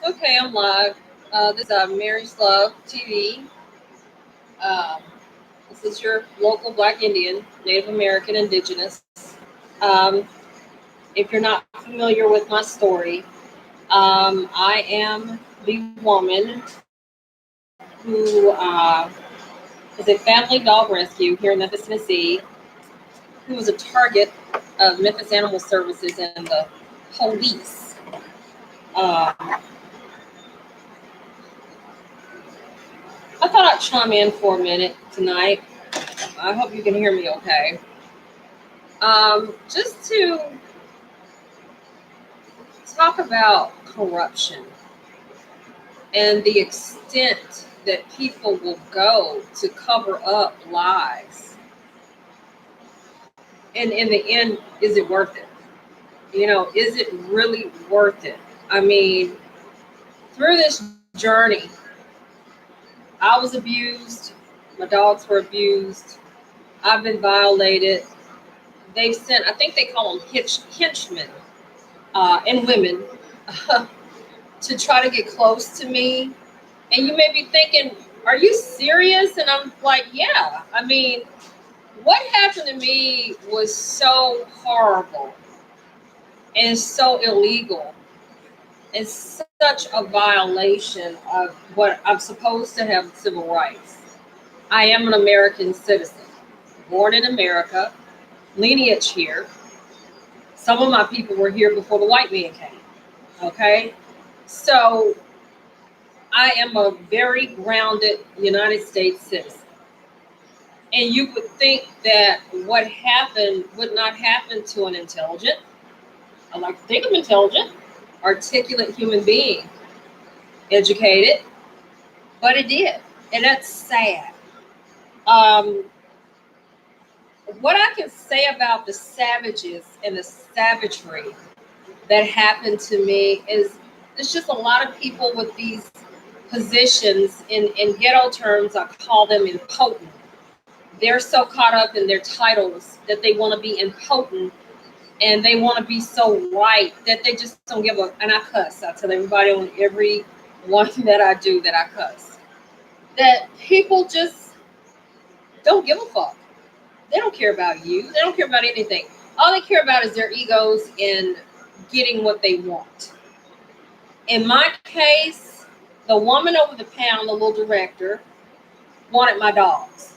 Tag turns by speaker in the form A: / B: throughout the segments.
A: Okay, I'm live. This is Mary's Love TV. Um, this is your local Black Indian, Native American, Indigenous. Um, if you're not familiar with my story, I am the woman who is a family dog rescue here in Memphis, Tennessee, who was a target of Memphis Animal Services and the police. Um, I thought I'd chime in for a minute tonight. I hope you can hear me okay. Just to talk about corruption and the extent that people will go to cover up lies. And in the end, is it worth it? Is it really worth it? I mean, through this journey, I was abused, my dogs were abused, I've been violated. They've sent, I think they call them henchmen and women to try to get close to me. And you may be thinking, are you serious? And I'm like, yeah. I mean, what happened to me was so horrible and so illegal and such a violation of what I'm supposed to have civil rights. I am an American citizen, born in America, lineage here. Some of my people were here before the white man came. Okay? So I am a very grounded United States citizen. And you would think that what happened would not happen to an intelligent, I like to think of intelligent, articulate human being, educated, but it did. And that's sad. Um, what I can say about the savages and the savagery that happened to me is there's just a lot of people with these positions in ghetto terms, I call them impotent. They're so caught up in their titles that they want to be impotent and they want to be so right that they just don't give a. And I cuss. I tell everybody on every one that I do that I cuss. That people just don't give a fuck. They don't care about you. They don't care about anything. All they care about is their egos and getting what they want. In my case, the woman over the pound, the little director, wanted my dogs.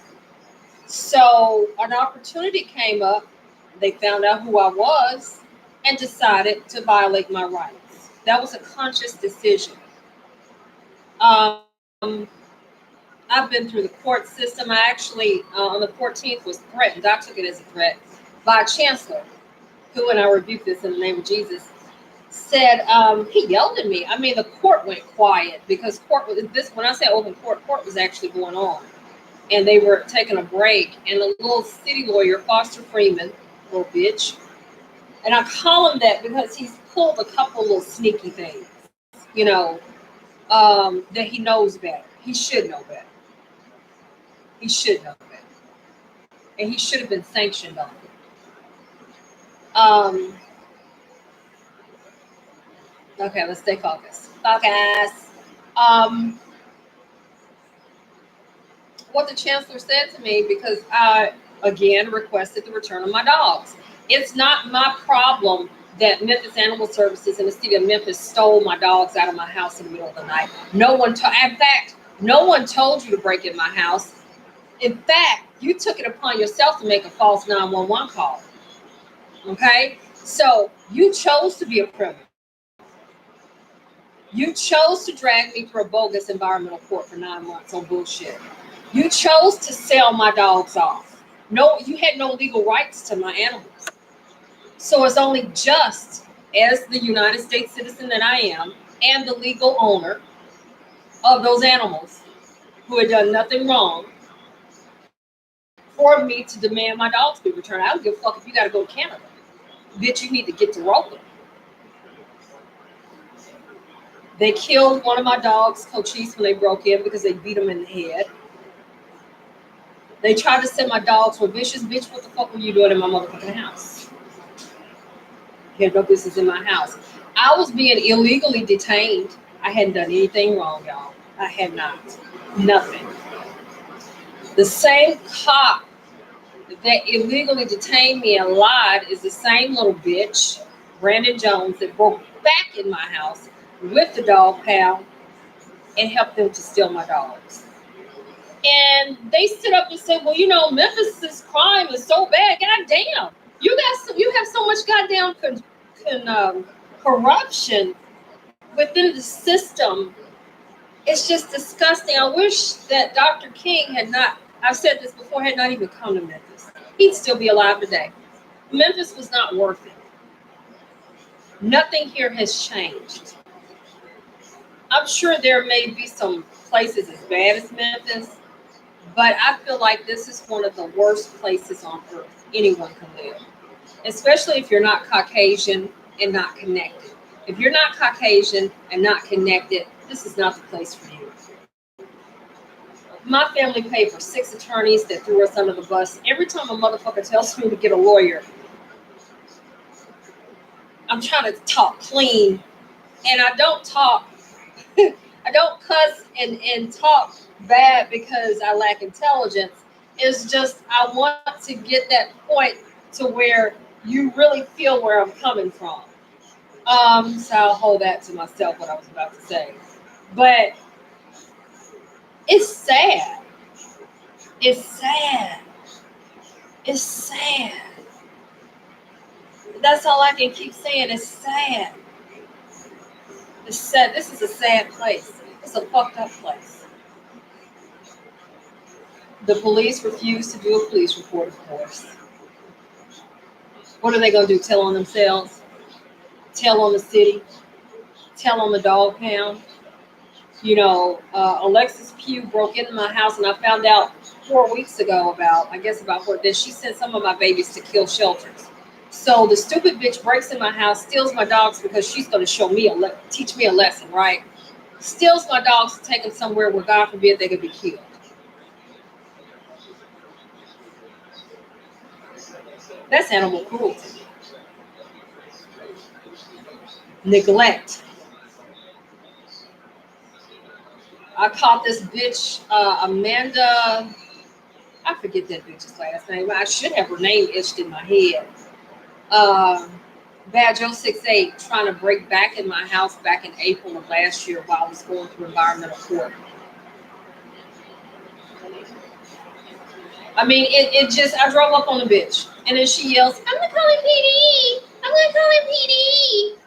A: So an opportunity came up. They found out who I was and decided to violate my rights. That was a conscious decision. Um, I've been through the court system. I actually, on the 14th, was threatened. I took it as a threat by a chancellor who, and I rebuke this in the name of Jesus, said he yelled at me. I mean, the court went quiet because court was this. When I say open court, court was actually going on, and they were taking a break. And the little city lawyer, Foster Freeman, little bitch, and I call him that because he's pulled a couple little sneaky things, that he knows better. He should know better. He should know better, and he should have been sanctioned on it. Um, okay, let's stay focused. Focus. Um, what the chancellor said to me because I again requested the return of my dogs. It's not my problem that Memphis Animal Services in the city of Memphis stole my dogs out of my house in the middle of the night. In fact, no one told you to break in my house. In fact, you took it upon yourself to make a false 911 call. Okay? So you chose to be a criminal. You chose to drag me through a bogus environmental court for 9 months on bullshit. You chose to sell my dogs off. No, you had no legal rights to my animals. So it's only just as the United States citizen that I am and the legal owner of those animals who had done nothing wrong for me to demand my dogs be returned. I don't give a fuck if you got to go to Canada. Bitch, you need to get to rolling. They killed one of my dogs, Cochise, when they broke in because they beat him in the head. They tried to say my dogs were vicious. Bitch, what the fuck were you doing in my motherfucking house? You had no business in my house. I was being illegally detained I hadn't done anything wrong, y'all. I had not. Nothing. The same cop that illegally detained me and lied is the same little bitch, Brandon Jones, that broke back in my house with the dog pound and helped them to steal my dogs. And they stood up and said, "Well, Memphis's crime is so bad. God damn, you have so much goddamn corruption within the system. It's just disgusting. I wish that Dr. King had not. I've said this before. Had not even come to Memphis. He'd still be alive today. Memphis was not worth it. Nothing here has changed. I'm sure there may be some places as bad as Memphis, but I feel like this is one of the worst places on earth anyone can live, especially if you're not Caucasian and not connected. If you're not Caucasian and not connected, this is not the place for you. My family paid for 6 attorneys that threw us under the bus. Every time a motherfucker tells me to get a lawyer, I'm trying to talk clean, and I don't talk. I don't cuss and talk bad because I lack intelligence. It's just I want to get that point to where you really feel where I'm coming from. So I'll hold that to myself, what I was about to say. But it's sad. It's sad. It's sad. That's all I can keep saying. It's sad. It's sad. This is a sad place. It's a fucked up place. The police refuse to do a police report, of course. What are they going to do? Tell on themselves? Tell on the city? Tell on the dog pound? Alexis Pugh broke into my house, and I found out 4 weeks ago about her, that she sent some of my babies to kill shelters. So the stupid bitch breaks in my house, steals my dogs because she's going to teach me a lesson, right? Steals my dogs to take them somewhere where, God forbid, they could be killed. That's animal cruelty. Neglect. I caught this bitch, Amanda. I forget that bitch's last name. I should have her name etched in my head. Badge 068 trying to break back in my house back in April of last year while I was going through environmental court. I mean, I drove up on the bitch, and then she yells, "I'm gonna call him PD. I'm gonna call him PD."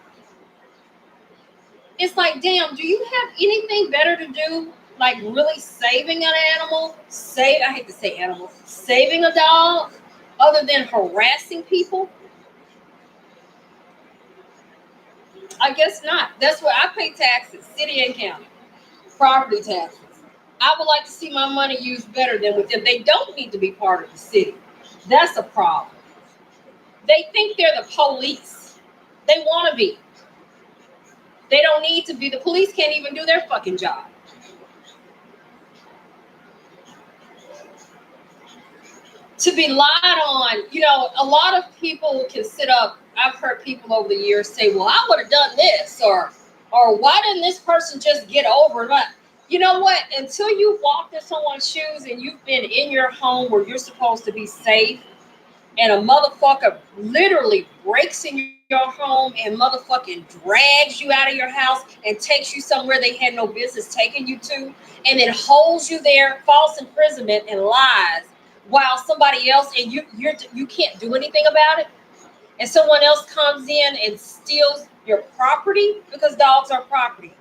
A: It's like, damn, do you have anything better to do? Like really saving an animal? I hate to say animal. Saving a dog other than harassing people? I guess not. That's where I pay taxes, city and county, property taxes. I would like to see my money used better than with them. They don't need to be part of the city. That's a problem. They think they're the police. They want to be. They don't need to be. The police can't even do their fucking job. To be lied on, a lot of people can sit up. I've heard people over the years say, "Well, I would have done this," or "Why didn't this person just get over it?" But you know what? Until you walked in someone's shoes and you've been in your home where you're supposed to be safe, and a motherfucker literally breaks in your home and motherfucking drags you out of your house and takes you somewhere they had no business taking you to, and then holds you there, false imprisonment and lies, while somebody else, and you can't do anything about it, and someone else comes in and steals your property, because dogs are property,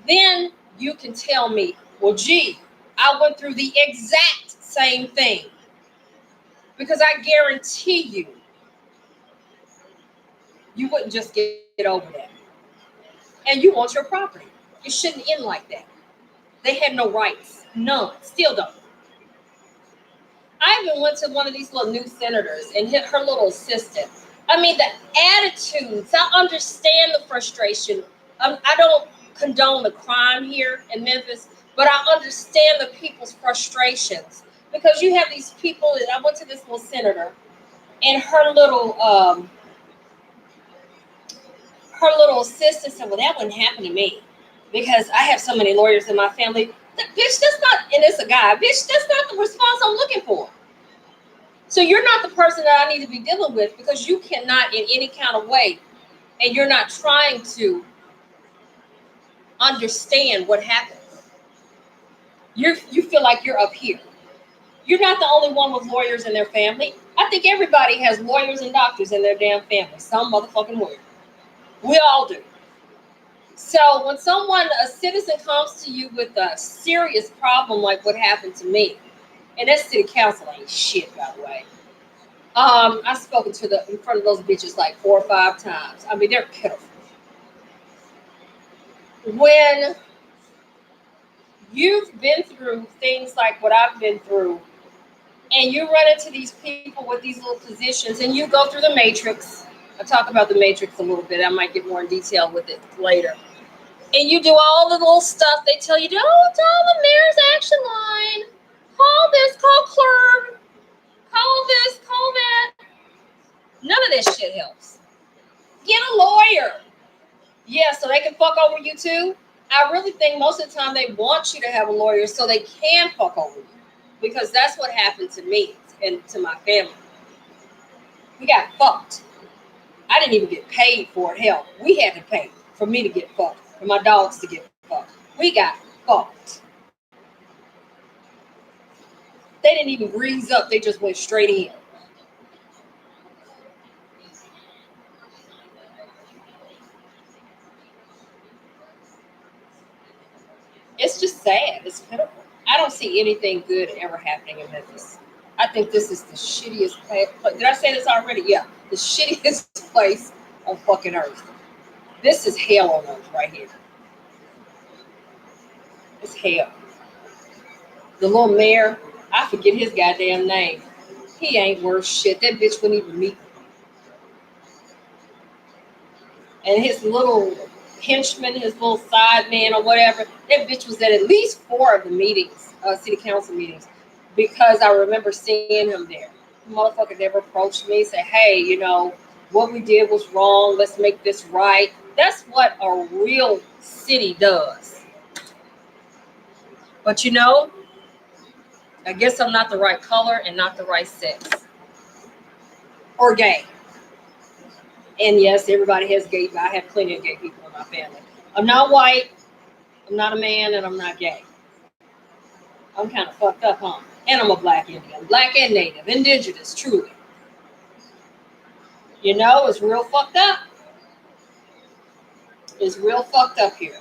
A: then you can tell me, "Well, gee, I went through the exact same thing." Because I guarantee you wouldn't just get over that. And you want your property. It shouldn't end like that. They had no rights. None. Still don't. I even went to one of these little new senators and hit her little assistant. I mean, the attitudes. I understand the frustration. I don't condone the crime here in Memphis, but I understand the people's frustrations. Because you have these people, and I went to this little senator, and her little assistant said, "Well, that wouldn't happen to me." because I have so many lawyers in my family. Bitch, that's not, and it's a guy. Bitch, that's not the response I'm looking for. So you're not the person that I need to be dealing with, because you cannot in any kind of way, and you're not trying to understand what happened. You feel like you're up here. You're not the only one with lawyers in their family. I think everybody has lawyers and doctors in their damn family. Some motherfucking lawyer. We all do. So when a citizen comes to you with a serious problem like what happened to me, and that city council ain't shit, by the way. I've spoken to in front of those bitches like 4 or 5 times. I mean, they're pitiful. When you've been through things like what I've been through, and you run into these people with these little positions, and you go through the matrix. I'll talk about the matrix a little bit. I might get more in detail with it later. And you do all the little stuff they tell you to, it's all the mayor's action line. Call this, call clerk, call this, call that. None of this shit helps. Get a lawyer. Yeah, so they can fuck over you too. I really think most of the time they want you to have a lawyer so they can fuck over you. Because that's what happened to me and to my family. We got fucked. I didn't even get paid for it. Hell, we had to pay for me to get fucked, for my dogs to get fucked. We got fucked. They didn't even grease up. They just went straight in. It's just sad. It's pitiful. I don't see anything good ever happening in Memphis. I think this is the shittiest place. Did I say this already? Yeah. The shittiest place on fucking earth. This is hell on earth right here. It's hell. The little mayor, I forget his goddamn name. He ain't worth shit. That bitch wouldn't even meet me. And his little henchman, his little side man or whatever, that bitch was at least 4 of the meetings, city council meetings, because I remember seeing him there. The motherfucker never approached me, said, hey, what we did was wrong. Let's make this right. That's what a real city does. But I guess I'm not the right color and not the right sex. Or gay. And yes, everybody has gay. I have plenty of gay people in my family. I'm not white, I'm not a man, and I'm not gay. I'm kind of fucked up, huh? And I'm a black Indian. Black and native. Indigenous, truly. It's real fucked up. It's real fucked up here.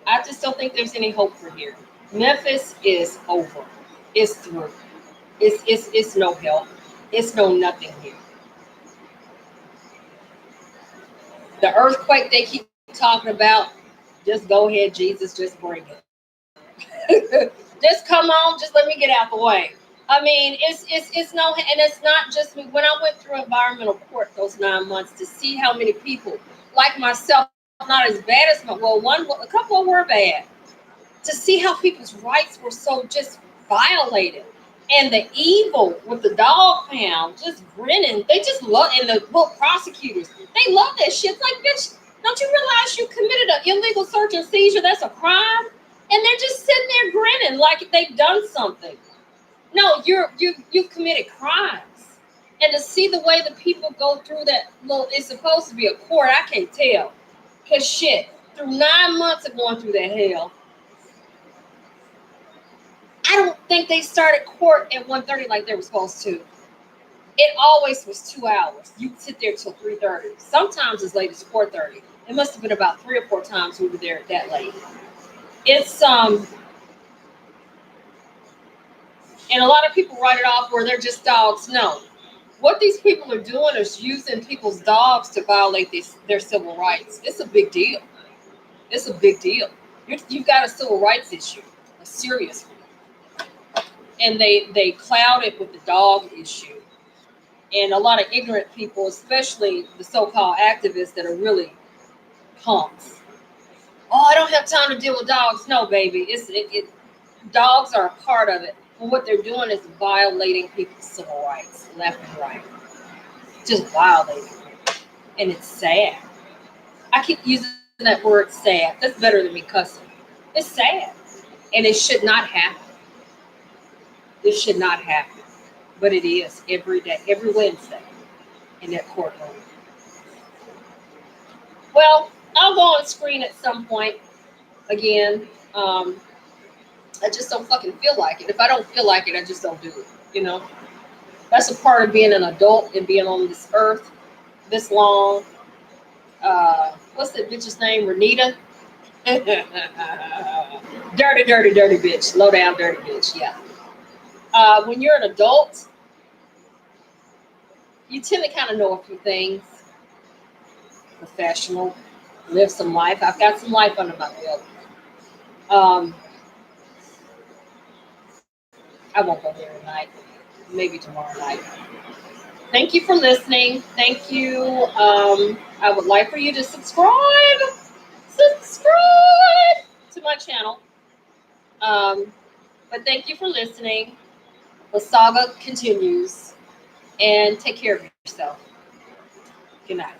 A: I just don't think there's any hope for here. Memphis is over. It's through. It's no help. It's no nothing here. The earthquake they keep talking about, just go ahead, Jesus, just bring it. Just come on, just let me get out the way. I mean, it's no, and it's not just me. When I went through environmental court those 9 months to see how many people like myself, not as bad as a couple were bad, to see how people's rights were so just violated. And the evil with the dog pound, just grinning. They just love, and the little prosecutors, they love that shit. It's like, bitch, don't you realize you committed an illegal search and seizure? That's a crime. And they're just sitting there grinning like they've done something. No, you've committed crimes. And to see the way the people go through that, it's supposed to be a court. I can't tell. Because shit, through 9 months of going through that hell, I don't think they started court at 1:30 like they were supposed to. It always was 2 hours. You sit there till 3:30. Sometimes as late as 4:30. It must have been about 3 or 4 times we were there that late. It's and a lot of people write it off where they're just dogs. No. What these people are doing is using people's dogs to violate their civil rights. It's a big deal. It's a big deal. You've got a civil rights issue, a serious one. And they cloud it with the dog issue. And a lot of ignorant people, especially the so-called activists that are really punks. Oh, I don't have time to deal with dogs. No, baby. Dogs are a part of it. And what they're doing is violating people's civil rights, left and right. Just violating. And it's sad. I keep using that word sad. That's better than me cussing. It's sad. And it should not happen. This should not happen. But it is every day, every Wednesday in that courtroom. Well, I'll go on screen at some point again. I just don't fucking feel like it. If I don't feel like it, I just don't do it. You know? That's a part of being an adult and being on this earth this long. What's that bitch's name? Renita? Dirty, dirty, dirty bitch. Low down, dirty bitch. Yeah. When you're an adult, you tend to kind of know a few things. Professional, live some life. I've got some life under my belt. I won't go there tonight. Maybe tomorrow night. Thank you for listening. Thank you. I would like for you to subscribe to my channel. But thank you for listening. The saga continues. And take care of yourself. Good night.